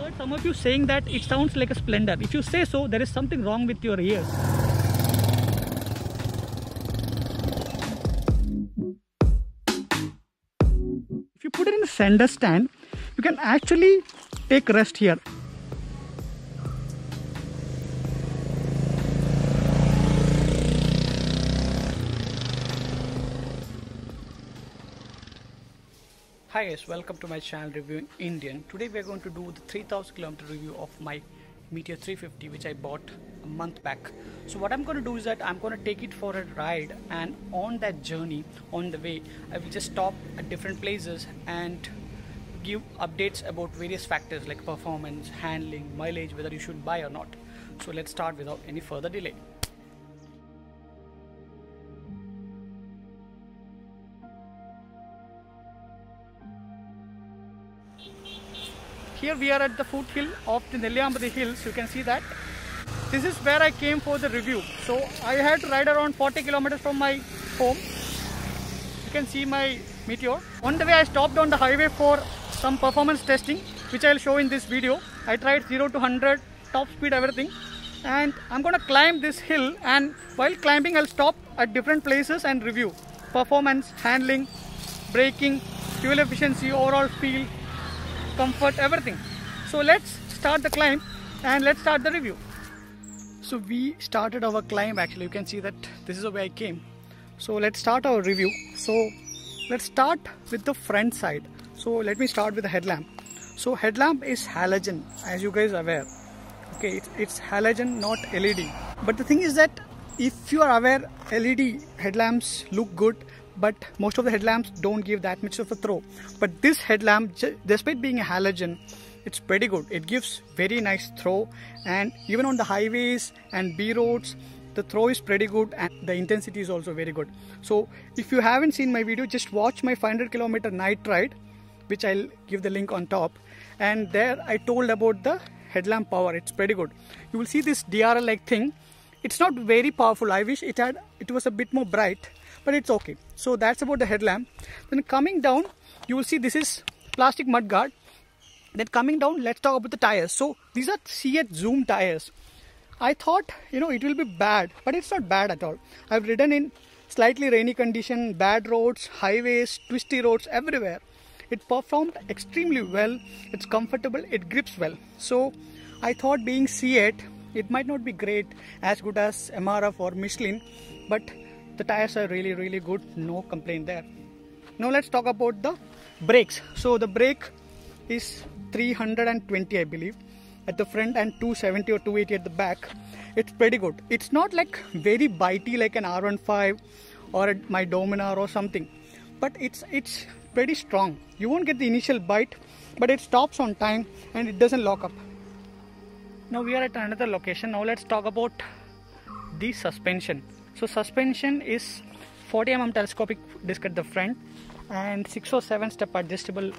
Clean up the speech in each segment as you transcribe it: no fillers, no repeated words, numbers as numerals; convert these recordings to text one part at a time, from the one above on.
heard some of you saying that it sounds like a Splendor. If you say so, there is something wrong with your ears. If you put it in the center stand, you can actually take rest here. Hi guys, welcome to my channel Reviewing Indian. Today we are going to do the 3000 km review of my Meteor 350 which I bought a month back. So what I'm going to do is that I'm going to take it for a ride, and on that journey, on the way, I will just stop at different places and give updates about various factors like performance, handling, mileage, whether you should buy or not. So let's start without any further delay. Here we are at the foothill of the Nelliyambadi Hills. You can see that. This is where I came for the review. So I had to ride around 40 kilometers from my home. You can see my Meteor. On the way I stopped on the highway for some performance testing, which I will show in this video. I tried 0 to 100, top speed, everything. And I'm going to climb this hill, and while climbing I'll stop at different places and review performance, handling, braking, fuel efficiency, overall feel, comfort, everything. So let's start the climb and let's start the review. So we started our climb. Actually you can see that this is the way I came. So let's start our review. So let's start with the front side. So let me start with the headlamp. So headlamp is halogen, as you guys are aware. Okay, it's halogen, not LED. But the thing is that if you are aware, LED headlamps look good, but most of the headlamps don't give that much of a throw. But this headlamp, despite being a halogen, it's pretty good. It gives very nice throw, and even on the highways and B roads, the throw is pretty good and the intensity is also very good. So if you haven't seen my video, just watch my 500 kilometer night ride, which I'll give the link on top, and there I told about the headlamp power. It's pretty good. You will see this DRL like thing. It's not very powerful. I wish it was a bit more bright, but it's okay. So that's about the headlamp. Then coming down, you will see this is plastic mud guard. Then coming down, let's talk about the tires. So these are C8 Zoom tires. I thought, it will be bad, but it's not bad at all. I've ridden in slightly rainy condition, bad roads, highways, twisty roads, everywhere. It performed extremely well. It's comfortable, it grips well. So I thought, being C8, it might not be great, as good as MRF or Michelin, but the tires are really, really good. No complaint there. Now let's talk about the brakes. So the brake is 320, I believe, at the front, and 270 or 280 at the back. It's pretty good. It's not like very bitey like an R15 or my Dominar or something, but it's pretty strong. You won't get the initial bite, but it stops on time and it doesn't lock up. Now we are at another location. Now let's talk about the suspension. So suspension is 40 mm telescopic disc at the front and 6 or 7 step adjustable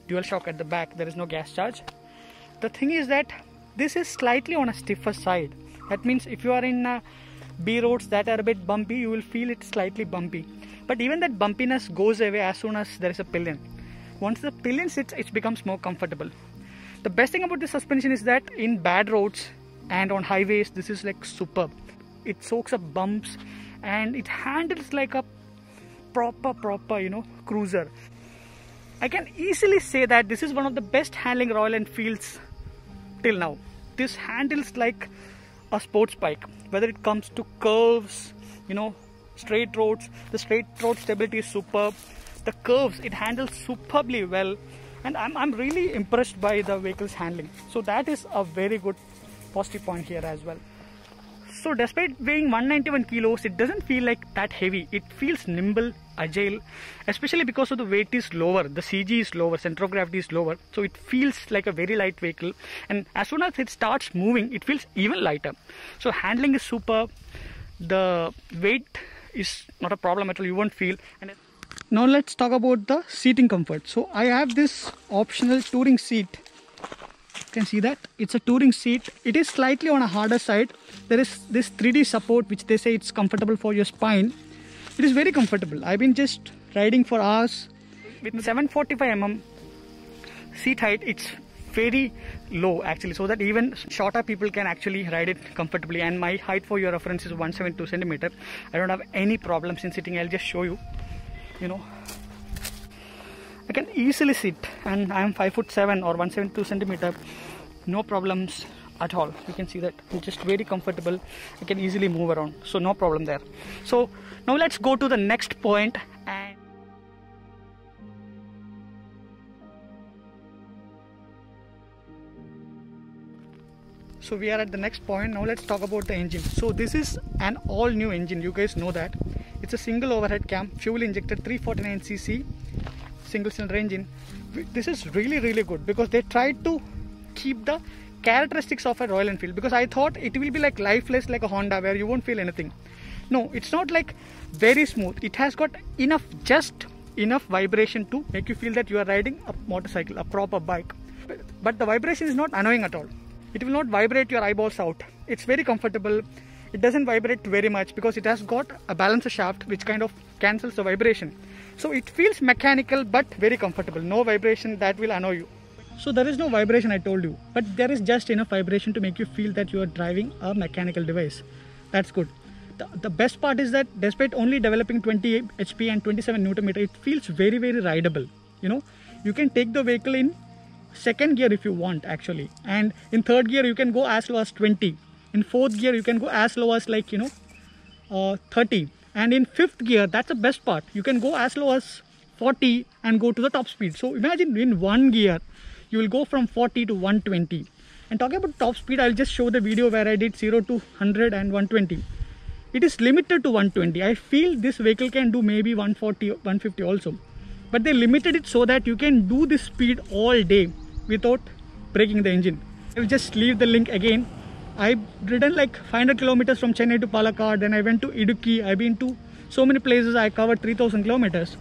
dual shock at the back. There is no gas charge. The thing is that this is slightly on a stiffer side. That means if you are in B roads that are a bit bumpy, you will feel it slightly bumpy. But even that bumpiness goes away as soon as there is a pillion. Once the pillion sits, it becomes more comfortable. The best thing about this suspension is that in bad roads and on highways, this is like superb. It soaks up bumps and it handles like a proper cruiser. I can easily say that this is one of the best handling Royal Enfields till now. This handles like a sports bike, whether it comes to curves, straight roads. The straight road stability is superb. The curves, it handles superbly well, and I'm really impressed by the vehicle's handling. So that is a very good positive point here as well. So despite weighing 191 kilos, it doesn't feel like that heavy. It feels nimble, agile, especially because of the weight is lower. The CG is lower, center of gravity is lower. So it feels like a very light vehicle. And as soon as it starts moving, it feels even lighter. So handling is superb. The weight is not a problem at all. You won't feel. And now let's talk about the seating comfort. So I have this optional touring seat. You can see that it's a touring seat. It is slightly on a harder side. There is this 3D support, which they say it's comfortable for your spine. It is very comfortable. I've been just riding for hours with 745 mm seat height. It's very low actually, so that even shorter people can actually ride it comfortably. And my height, for your reference, is 172 centimeter. I don't have any problems in sitting. I'll just show you. You know, I can easily sit, and I am 5'7" or 172 centimeter. No problems at all. You can see that I'm just very comfortable. I can easily move around, so no problem there. So now let's go to the next point. And so we are at the next point. Now let's talk about the engine. So this is an all new engine, you guys know that. It's a single overhead cam, fuel injected 349cc single cylinder engine. This is really good because they tried to keep the characteristics of a Royal Enfield, because I thought it will be like lifeless like a Honda where you won't feel anything. No, it's not like very smooth. It has got just enough vibration to make you feel that you are riding a motorcycle, a proper bike. But the vibration is not annoying at all. It will not vibrate your eyeballs out. It's very comfortable. It doesn't vibrate very much because it has got a balancer shaft which kind of cancels the vibration. So it feels mechanical but very comfortable. No vibration that will annoy you. So there is no vibration, I told you, but there is just enough vibration to make you feel that you are driving a mechanical device. That's good. The best part is that despite only developing 20 HP and 27 Nm, it feels very rideable. You know, you can take the vehicle in second gear if you want actually, and in third gear you can go as low as 20. In fourth gear you can go as low as 30, and in fifth gear, that's the best part, you can go as low as 40 and go to the top speed. So imagine in one gear you will go from 40 to 120. And talking about top speed, I'll just show the video where I did 0 to 100 and 120. It is limited to 120. I feel this vehicle can do maybe 140, 150 also, but they limited it so that you can do this speed all day without breaking the engine. I will just leave the link again. I've ridden like 500 kilometers from Chennai to Palakkad, then I went to Idukki. I've been to so many places. I covered 3000 kilometers.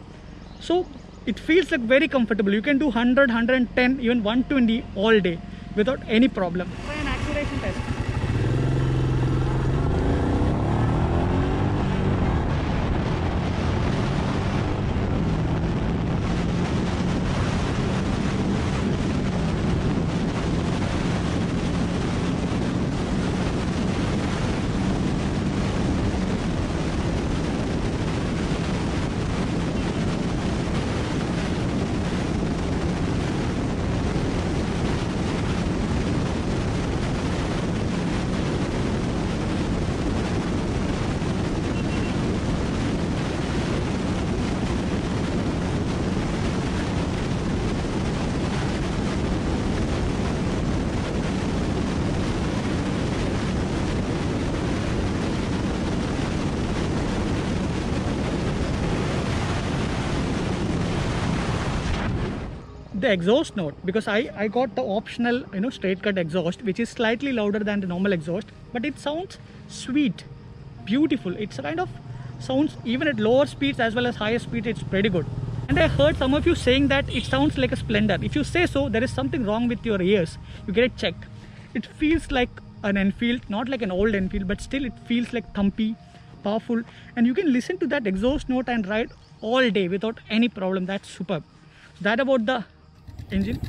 So it feels like very comfortable. You can do 100, 110, even 120 all day without any problem. Try an acceleration test. The exhaust note, because I got the optional straight cut exhaust, which is slightly louder than the normal exhaust, but it sounds sweet, beautiful. It's a kind of sounds even at lower speeds as well as higher speeds. It's pretty good. And I heard some of you saying that it sounds like a Splendor. If you say so, there is something wrong with your ears. You get it checked. It feels like an Enfield, not like an old Enfield, but still it feels like thumpy, powerful, and you can listen to that exhaust note and ride all day without any problem. That's superb. So that about the engine.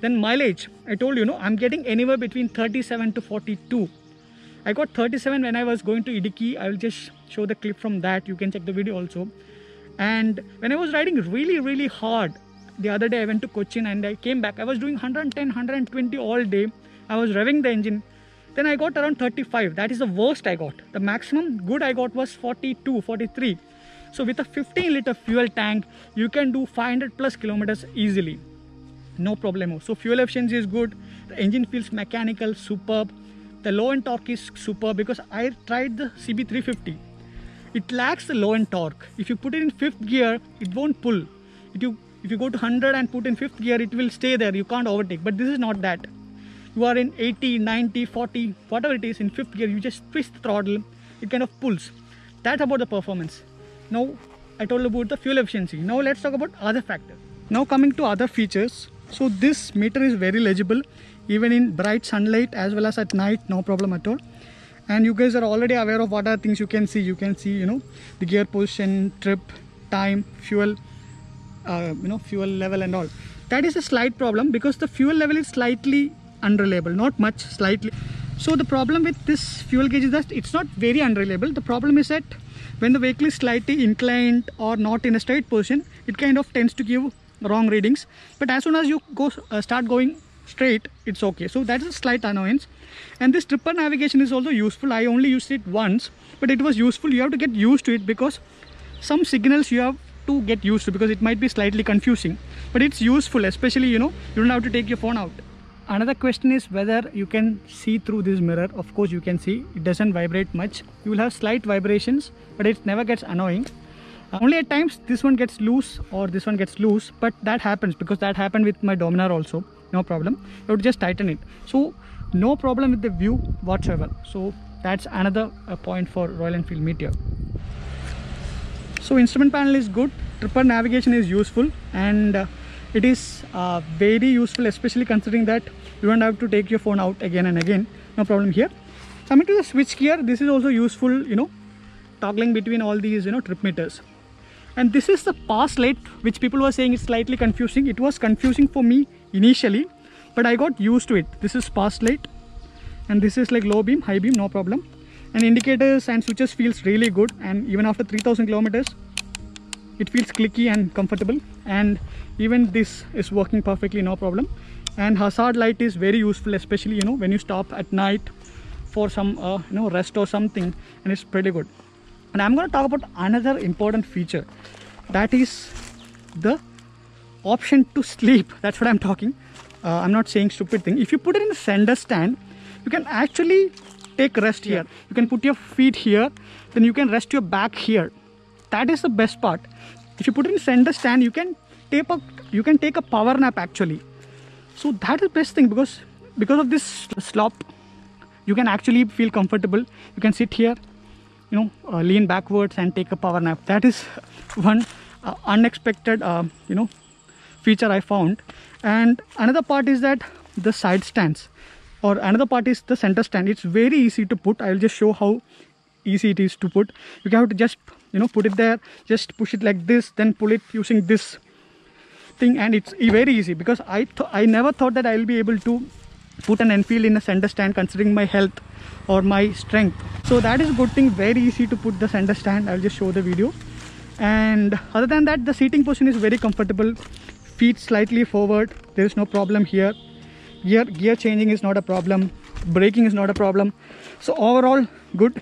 Then mileage, I told you, I'm getting anywhere between 37 to 42. I got 37 when I was going to Idukki. I will just show the clip from that. You can check the video also. And when I was riding really hard, the other day I went to Cochin and I came back. I was doing 110, 120 all day. I was revving the engine. Then I got around 35. That is the worst I got. The maximum good I got was 42, 43. So with a 15-liter fuel tank, you can do 500 plus kilometers easily. No problemo. So fuel efficiency is good. The engine feels mechanical, superb. The low end torque is super because I tried the CB350. It lacks the low end torque. If you put it in 5th gear, it won't pull. If you go to 100 and put in 5th gear, it will stay there. You can't overtake. But this is not that. You are in 80, 90, 40, whatever it is in 5th gear, you just twist the throttle, it kind of pulls. That's about the performance. Now I told about the fuel efficiency. Now let's talk about other factors. Now coming to other features. So this meter is very legible even in bright sunlight as well as at night, no problem at all. And you guys are already aware of what are things you can see. You can see, you know, the gear position, trip, time, fuel, fuel level and all. That is a slight problem because the fuel level is slightly unreliable, not much, slightly. So the problem with this fuel gauge is that it's not very unreliable. The problem is that when the vehicle is slightly inclined or not in a straight position, it kind of tends to give wrong readings. But as soon as you start going straight, it's okay. So that is a slight annoyance. And this tripper navigation is also useful. I only used it once, but it was useful. You have to get used to it because some signals you have to get used to because it might be slightly confusing. But it's useful, especially, you don't have to take your phone out. Another question is whether you can see through this mirror. Of course you can see. It doesn't vibrate much. You will have slight vibrations, but it never gets annoying. Only at times this one gets loose or this one gets loose, but that happens because that happened with my Dominar also. No problem. You have to just tighten it. So no problem with the view whatsoever. So that's another point for Royal Enfield Meteor. So instrument panel is good. Tripper navigation is useful, and it is very useful, especially considering that you don't have to take your phone out again and again. No problem here. Coming to the switch gear, this is also useful, toggling between all these, trip meters. And this is the pass light, which people were saying is slightly confusing. It was confusing for me initially, but I got used to it. This is pass light, and this is like low beam, high beam, no problem. And indicators and switches feels really good, and even after 3000 kilometers, it feels clicky and comfortable. And even this is working perfectly, no problem. And hazard light is very useful, especially when you stop at night for some rest or something, and it's pretty good. And I'm going to talk about another important feature, that is the option to sleep. That's what I'm talking. I'm not saying stupid thing. If you put it in the center stand, you can actually take rest here. You can put your feet here, then you can rest your back here. That is the best part. If you put it in center stand, you can take a power nap actually. So that is the best thing, because of this slop, you can actually feel comfortable. You can sit here, lean backwards and take a power nap. That is one unexpected feature I found. And another part is that the side stands, or another part is the center stand. It's very easy to put. I'll just show how easy it is to put. You have to just put it there, just push it like this, then pull it using this thing, and it's very easy, because I never thought that I will be able to put an Enfield in a center stand considering my health or my strength. So that is a good thing, very easy to put the center stand. I'll just show the video. And other than that, the seating position is very comfortable. Feet slightly forward, there is no problem here. Gear changing is not a problem, braking is not a problem. So overall good.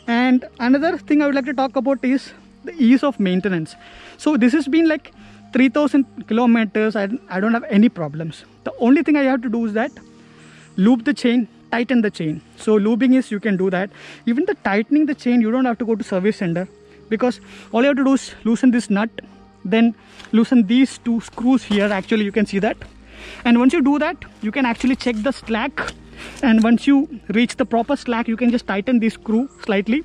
And another thing I would like to talk about is the ease of maintenance. So this has been like 3000 kilometers. I don't have any problems. The only thing I have to do is that lube the chain, tighten the chain. So lubing is, you can do that. Even the tightening the chain, you don't have to go to service center, because all you have to do is loosen this nut, then loosen these two screws here. Actually you can see that, and once you do that, you can actually check the slack, and once you reach the proper slack, you can just tighten this screw slightly,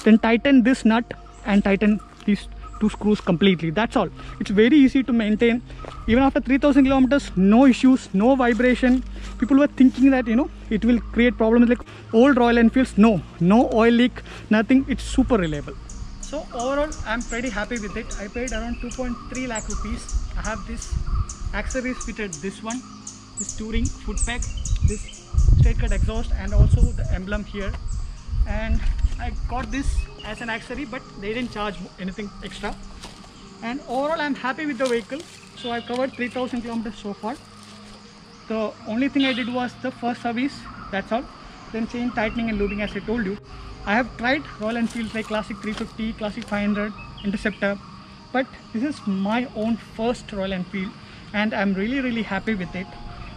then tighten this nut and tighten these two screws completely. That's all. It's very easy to maintain. Even after 3000 kilometers, no issues, no vibration. People were thinking that it will create problems like old Royal Enfields. No oil leak, nothing. It's super reliable. So overall, I'm pretty happy with it. I paid around 2.3 lakh rupees. I have this accessories fitted, this one, this touring foot peg, this straight cut exhaust, and also the emblem here. And I got this as an accessory, but they didn't charge anything extra. And overall, I'm happy with the vehicle. So I've covered 3000 kilometers so far. The only thing I did was the first service, that's all. Then chain tightening and lubing, as I told you. I have tried Royal Enfields like Classic 350, Classic 500, Interceptor, but this is my own first Royal Enfield, and I'm really happy with it.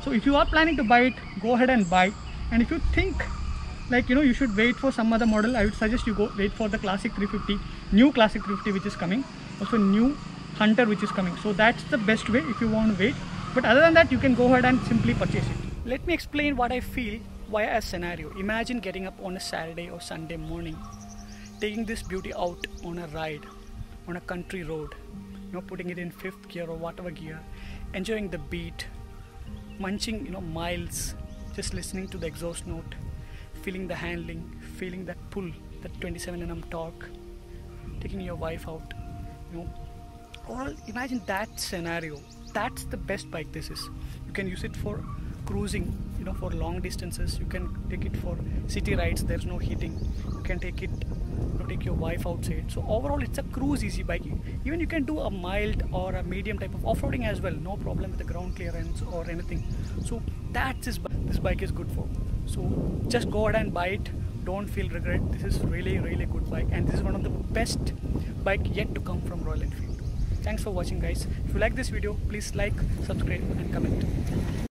So if you are planning to buy it, go ahead and buy. And if you think like, you know, you should wait for some other model, I would suggest you go wait for the Classic 350, new Classic 350 which is coming, also new Hunter which is coming. So that's the best way if you want to wait. But other than that, you can go ahead and simply purchase it. Let me explain what I feel via a scenario. Imagine getting up on a Saturday or Sunday morning, taking this beauty out on a ride on a country road, you know, putting it in 5th gear or whatever gear, enjoying the beat, munching, you know, miles, just listening to the exhaust note, feeling the handling, feeling that pull, that 27 Nm torque, taking your wife out, you know. All imagine that scenario. That's the best bike this is. You can use it for cruising, you know, for long distances. You can take it for city rides, there's no heating. You can take it, you know, take your wife outside. So overall it's a cruise easy bike. Even you can do a mild or a medium type of off-roading as well, no problem with the ground clearance or anything. So that's this bike is good for. So just go ahead and buy it, don't feel regret. This is really good bike, and this is one of the best bike yet to come from Royal Enfield. Thanks for watching guys. If you like this video, please like, subscribe and comment.